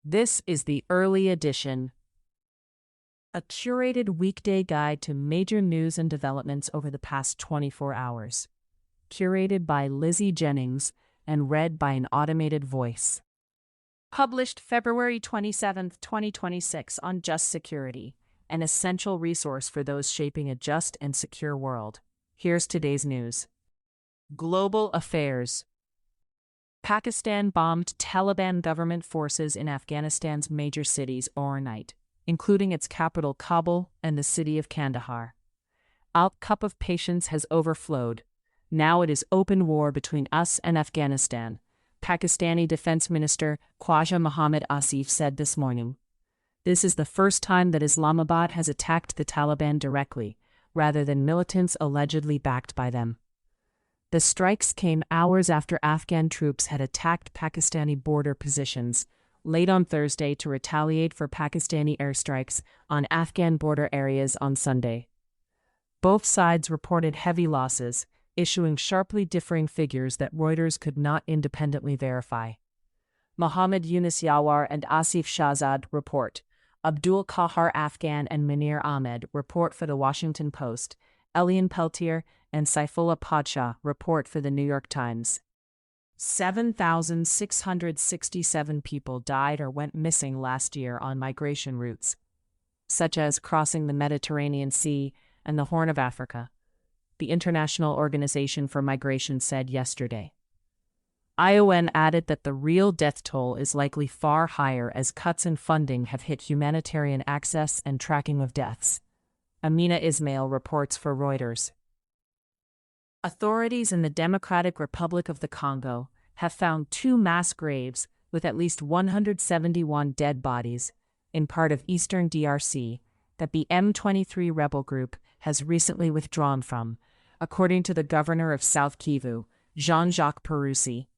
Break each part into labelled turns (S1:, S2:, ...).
S1: This is the early edition, a curated weekday guide to major news and developments over the past 24 hours. Curated by Lizzie Jennings and read by an automated voice. Published February 27, 2026 on Just Security, an essential resource for those shaping a just and secure world. Here's today's news. Global affairs. Pakistan bombed Taliban government forces in Afghanistan's major cities overnight, including its capital Kabul and the city of Kandahar. Our cup of patience has overflowed. Now it is open war between us and Afghanistan, Pakistani Defense Minister Khwaja Mohammad Asif said this morning. This is the first time that Islamabad has attacked the Taliban directly, rather than militants allegedly backed by them. The strikes came hours after Afghan troops had attacked Pakistani border positions late on Thursday to retaliate for Pakistani airstrikes on Afghan border areas on Sunday. Both sides reported heavy losses, issuing sharply differing figures that Reuters could not independently verify. Mohammad Yunus Yawar and Asif Shahzad report. Abdul Kahar Afghan and Munir Ahmed report for The Washington Post. Elian Peltier and Saifullah Padshah report for The New York Times. 7,667 people died or went missing last year on migration routes, such as crossing the Mediterranean Sea and the Horn of Africa, the International Organization for Migration said yesterday. IOM added that the real death toll is likely far higher as cuts in funding have hit humanitarian access and tracking of deaths. Amina Ismail reports for Reuters. Authorities in the Democratic Republic of the Congo have found 2 mass graves with at least 171 dead bodies in part of eastern DRC that the M23 rebel group has recently withdrawn from, according to the governor of South Kivu, Jean-Jacques Peroussi.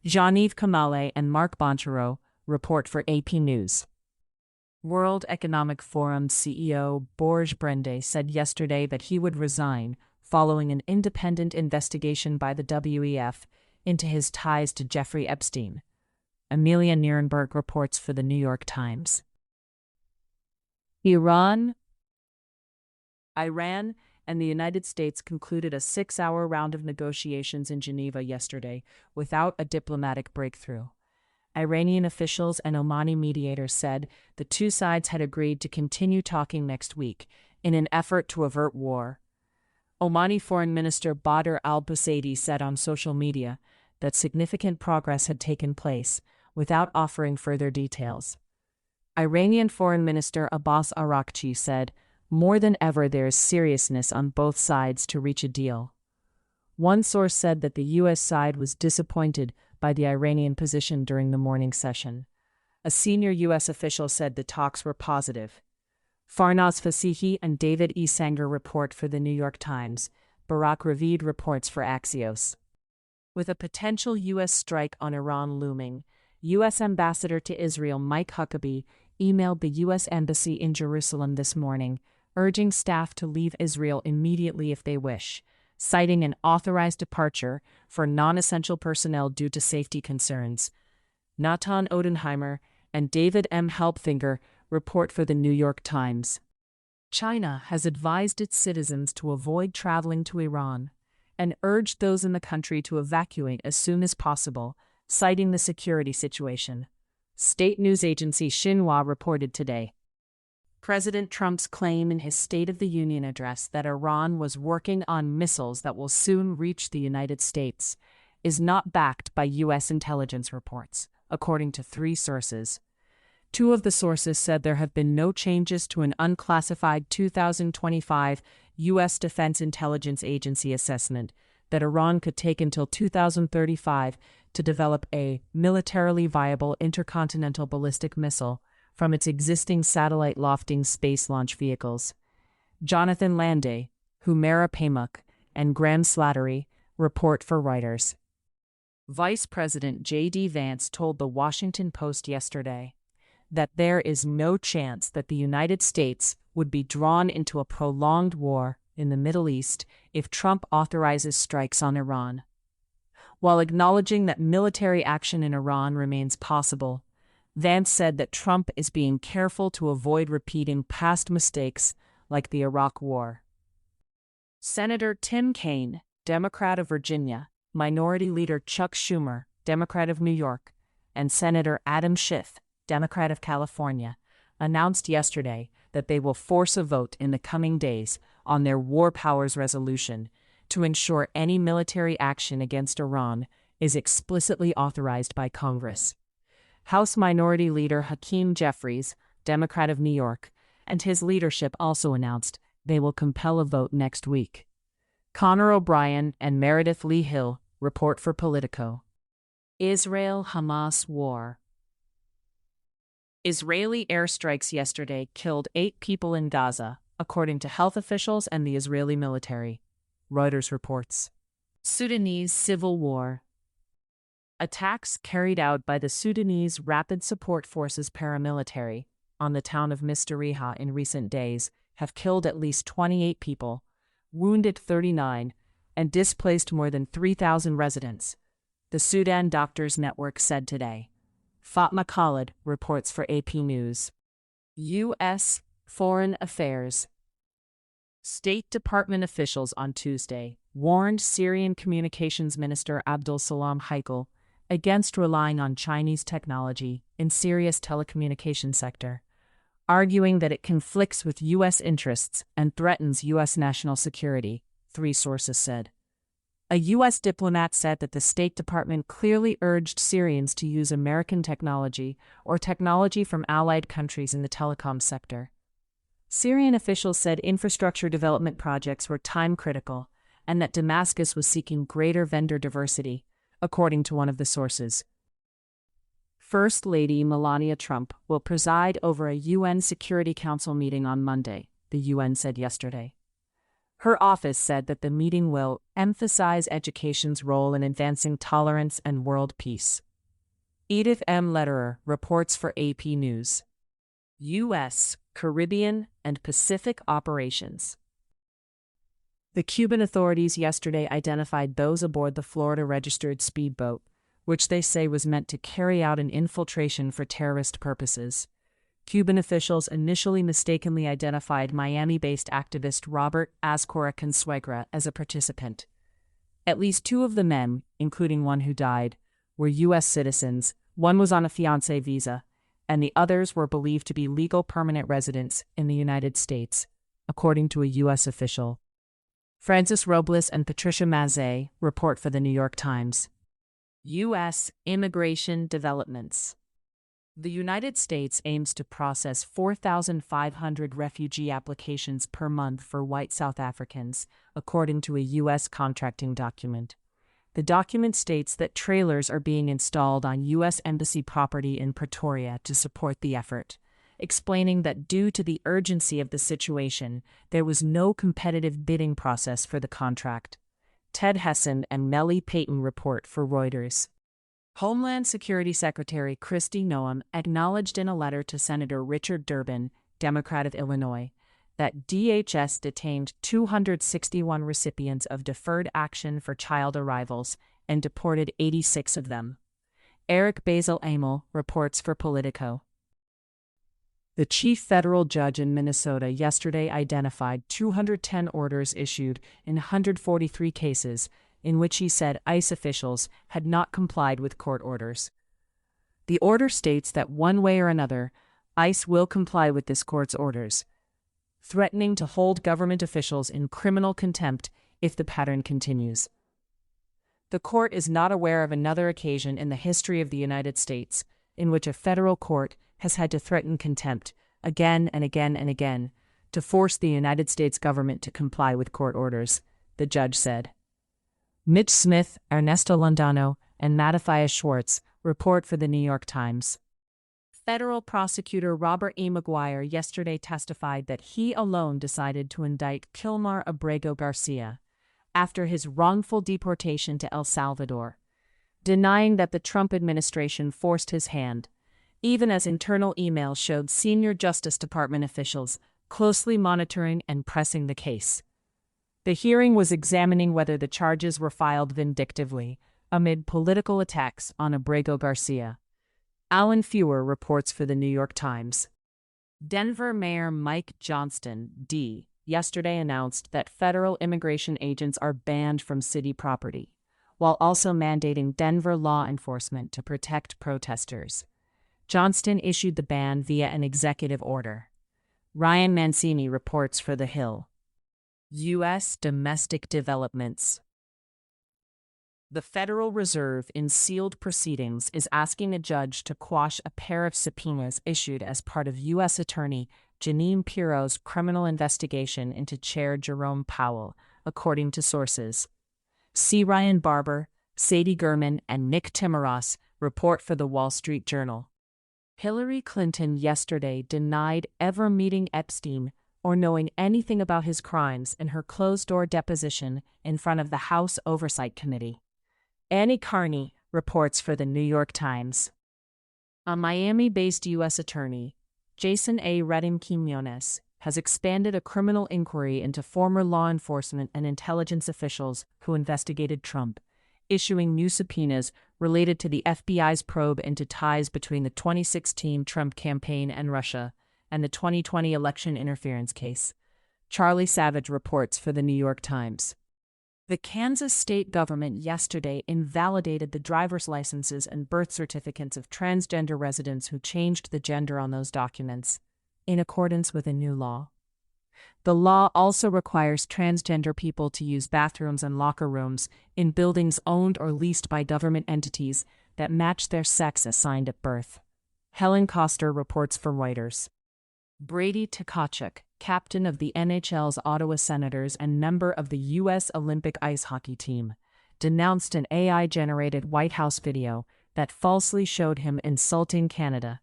S1: Jean-Yves Kamale and Marc Bonchereau report for AP News. World Economic Forum CEO Borge Brende said yesterday that he would resign following an independent investigation by the WEF into his ties to Jeffrey Epstein. Amelia Nierenberg reports for The New York Times. Iran and the United States concluded a 6-hour round of negotiations in Geneva yesterday without a diplomatic breakthrough. Iranian officials and Omani mediators said the two sides had agreed to continue talking next week in an effort to avert war. Omani Foreign Minister Badr al-Busaidi said on social media that significant progress had taken place, without offering further details. Iranian Foreign Minister Abbas Araghchi said, "More than ever there is seriousness on both sides to reach a deal." One source said that the U.S. side was disappointed by the Iranian position during the morning session. A senior U.S. official said the talks were positive. Farnaz Fasihi and David E. Sanger report for The New York Times. Barak Ravid reports for Axios. With a potential U.S. strike on Iran looming, U.S. Ambassador to Israel Mike Huckabee emailed the U.S. Embassy in Jerusalem this morning, urging staff to leave Israel immediately if they wish, citing an authorized departure for non-essential personnel due to safety concerns. Natan Odenheimer and David M. Helpfinger report for The New York Times. China has advised its citizens to avoid traveling to Iran and urged those in the country to evacuate as soon as possible, citing the security situation. State news agency Xinhua reported today. President Trump's claim in his State of the Union address that Iran was working on missiles that will soon reach the United States is not backed by U.S. intelligence reports, according to 3 sources. 2 of the sources said there have been no changes to an unclassified 2025 U.S. Defense Intelligence Agency assessment that Iran could take until 2035 to develop a militarily viable intercontinental ballistic missile from its existing satellite lofting space launch vehicles. Jonathan Landay, Humera Pamuk, and Graham Slattery report for Reuters. Vice President J.D. Vance told The Washington Post yesterday that there is no chance that the United States would be drawn into a prolonged war in the Middle East if Trump authorizes strikes on Iran. While acknowledging that military action in Iran remains possible, Vance said that Trump is being careful to avoid repeating past mistakes like the Iraq War. Senator Tim Kaine, Democrat of Virginia, Minority Leader Chuck Schumer, Democrat of New York, and Senator Adam Schiff, Democrat of California, announced yesterday that they will force a vote in the coming days on their war powers resolution to ensure any military action against Iran is explicitly authorized by Congress. House Minority Leader Hakeem Jeffries, Democrat of New York, and his leadership also announced they will compel a vote next week. Connor O'Brien and Meredith Lee Hill report for Politico. Israel-Hamas war. Israeli airstrikes yesterday killed 8 people in Gaza, according to health officials and the Israeli military. Reuters reports. Sudanese civil war. Attacks carried out by the Sudanese Rapid Support Forces paramilitary on the town of Mistariha in recent days have killed at least 28 people, wounded 39, and displaced more than 3,000 residents, the Sudan Doctors Network said today. Fatma Khalid reports for AP News. U.S. Foreign Affairs. State Department officials on Tuesday warned Syrian Communications Minister Abdul Salam Heikel against relying on Chinese technology in Syria's telecommunications sector, arguing that it conflicts with U.S. interests and threatens U.S. national security, 3 sources said. A U.S. diplomat said that the State Department clearly urged Syrians to use American technology or technology from allied countries in the telecom sector. Syrian officials said infrastructure development projects were time-critical and that Damascus was seeking greater vendor diversity, according to one of the sources. First Lady Melania Trump will preside over a UN Security Council meeting on Monday, the UN said yesterday. Her office said that the meeting will emphasize education's role in advancing tolerance and world peace. Edith M. Lederer reports for AP News. U.S., Caribbean, and Pacific operations. The Cuban authorities yesterday identified those aboard the Florida-registered speedboat, which they say was meant to carry out an infiltration for terrorist purposes. Cuban officials initially mistakenly identified Miami-based activist Robert Azcora Consuegra as a participant. At least 2 of the men, including one who died, were U.S. citizens, one was on a fiancé visa, and the others were believed to be legal permanent residents in the United States, according to a U.S. official. Francis Robles and Patricia Mazzei report for the New York Times. U.S. immigration developments. The United States aims to process 4,500 refugee applications per month for white South Africans, according to a U.S. contracting document. The document states that trailers are being installed on U.S. Embassy property in Pretoria to support the effort, explaining that due to the urgency of the situation, there was no competitive bidding process for the contract. Ted Hessen and Melly Payton report for Reuters. Homeland Security Secretary Kristi Noem acknowledged in a letter to Senator Richard Durbin, Democrat of Illinois, that DHS detained 261 recipients of deferred action for child arrivals and deported 86 of them. Eric Basil Amel reports for Politico. The chief federal judge in Minnesota yesterday identified 210 orders issued in 143 cases in which he said ICE officials had not complied with court orders. The order states that one way or another, ICE will comply with this court's orders, threatening to hold government officials in criminal contempt if the pattern continues. The court is not aware of another occasion in the history of the United States in which a federal court has had to threaten contempt again and again and again to force the United States government to comply with court orders, the judge said. Mitch Smith, Ernesto Londano, and Mattathias Schwartz report for the New York Times. Federal prosecutor Robert E. McGuire yesterday testified that he alone decided to indict Kilmar Abrego Garcia after his wrongful deportation to El Salvador, denying that the Trump administration forced his hand, even as internal emails showed senior Justice Department officials closely monitoring and pressing the case. The hearing was examining whether the charges were filed vindictively amid political attacks on Abrego Garcia. Alan Feuer reports for the New York Times. Denver Mayor Mike Johnston, D., yesterday announced that federal immigration agents are banned from city property, while also mandating Denver law enforcement to protect protesters. Johnston issued the ban via an executive order. Ryan Mancini reports for The Hill. U.S. domestic developments. The Federal Reserve, in sealed proceedings, is asking a judge to quash a pair of subpoenas issued as part of U.S. Attorney Jeanine Pirro's criminal investigation into Chair Jerome Powell, according to sources. C. Ryan Barber, Sadie Gurman, and Nick Timmeros report for The Wall Street Journal. Hillary Clinton yesterday denied ever meeting Epstein or knowing anything about his crimes in her closed-door deposition in front of the House Oversight Committee. Annie Carney reports for the New York Times. A Miami-based U.S. attorney, Jason A. Redding-Quinones, has expanded a criminal inquiry into former law enforcement and intelligence officials who investigated Trump, issuing new subpoenas related to the FBI's probe into ties between the 2016 Trump campaign and Russia and the 2020 election interference case. Charlie Savage reports for the New York Times. The Kansas state government yesterday invalidated the driver's licenses and birth certificates of transgender residents who changed the gender on those documents, in accordance with a new law. The law also requires transgender people to use bathrooms and locker rooms in buildings owned or leased by government entities that match their sex assigned at birth. Helen Koster reports for Reuters. Brady Tkachuk, captain of the NHL's Ottawa Senators and member of the U.S. Olympic ice hockey team, denounced an AI-generated White House video that falsely showed him insulting Canada,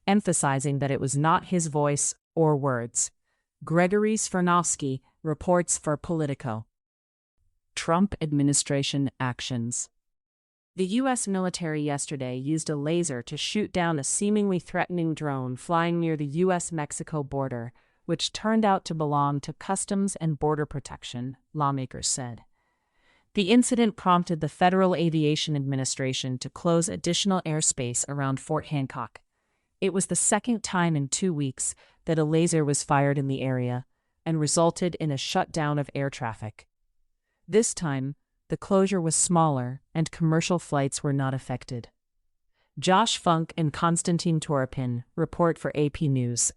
S1: emphasizing that it was not his voice or words. Gregory Svirnovsky reports for Politico. Trump administration actions. The U.S. military yesterday used a laser to shoot down a seemingly threatening drone flying near the U.S.-Mexico border, which turned out to belong to Customs and Border Protection, lawmakers said. The incident prompted the Federal Aviation Administration to close additional airspace around Fort Hancock. It was the second time in 2 weeks that a laser was fired in the area and resulted in a shutdown of air traffic. This time, the closure was smaller and commercial flights were not affected. Josh Funk and Konstantin Toropin report for AP News.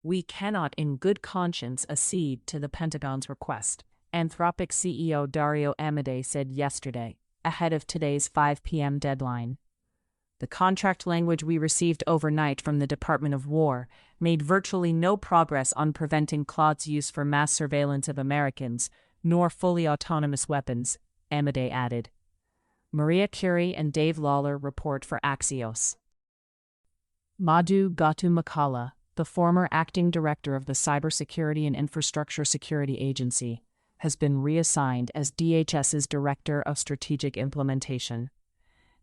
S1: We cannot in good conscience accede to the Pentagon's request, Anthropic CEO Dario Amodei said yesterday, ahead of today's 5 p.m. deadline. The contract language we received overnight from the Department of War made virtually no progress on preventing Claude's use for mass surveillance of Americans, nor fully autonomous weapons, Amodei added. Maria Curie and Dave Lawler report for Axios. Madhu Gautam, the former acting director of the Cybersecurity and Infrastructure Security Agency, has been reassigned as DHS's Director of Strategic Implementation.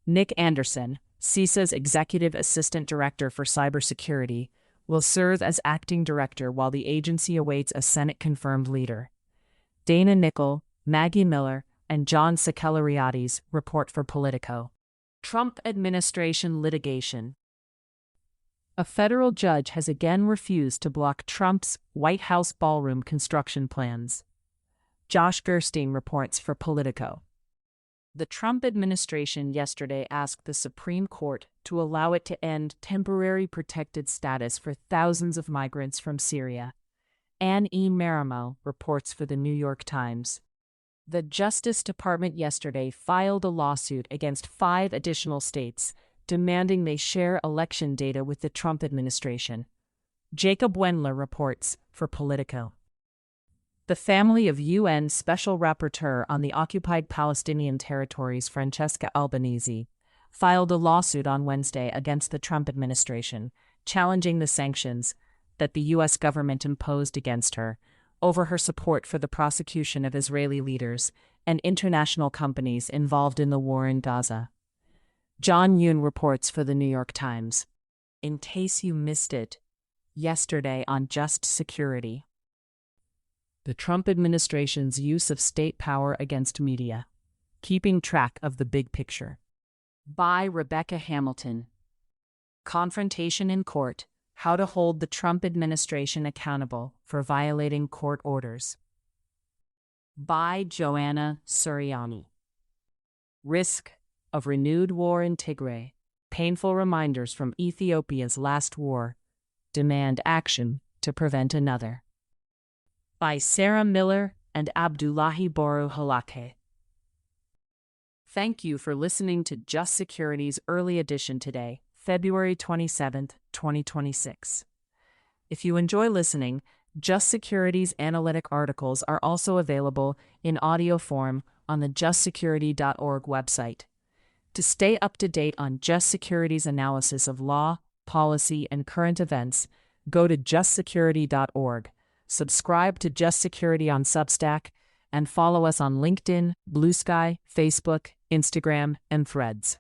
S1: Nick Anderson, CISA's Executive Assistant Director for Cybersecurity, will serve as acting director while the agency awaits a Senate-confirmed leader. Dana Nickel, Maggie Miller, and John Sakellariadis report for Politico. Trump administration litigation. A federal judge has again refused to block Trump's White House ballroom construction plans. Josh Gerstein reports for Politico. The Trump administration yesterday asked the Supreme Court to allow it to end temporary protected status for thousands of migrants from Syria. Anne E. Marimo reports for the New York Times. The Justice Department yesterday filed a lawsuit against 5 additional states, demanding they share election data with the Trump administration. Jacob Wendler reports for Politico. The family of UN Special Rapporteur on the Occupied Palestinian Territories Francesca Albanese filed a lawsuit on Wednesday against the Trump administration, challenging the sanctions that the U.S. government imposed against her over her support for the prosecution of Israeli leaders and international companies involved in the war in Gaza. John Yoon reports for the New York Times. In case you missed it, yesterday on Just Security. The Trump administration's use of state power against media. Keeping track of the big picture. By Rebecca Hamilton. Confrontation in Court: How to Hold the Trump Administration Accountable for Violating Court Orders. By Joanna Suriani. Risk of renewed war in Tigray. Painful reminders from Ethiopia's last war. Demand action to prevent another. By Sarah Miller and Abdullahi Boru Halake. Thank you for listening to Just Security's early edition today, February 27, 2026. If you enjoy listening, Just Security's analytic articles are also available in audio form on the justsecurity.org website. To stay up to date on Just Security's analysis of law, policy, and current events, go to justsecurity.org, subscribe to Just Security on Substack, and follow us on LinkedIn, Blue Sky, Facebook, Instagram, and Threads.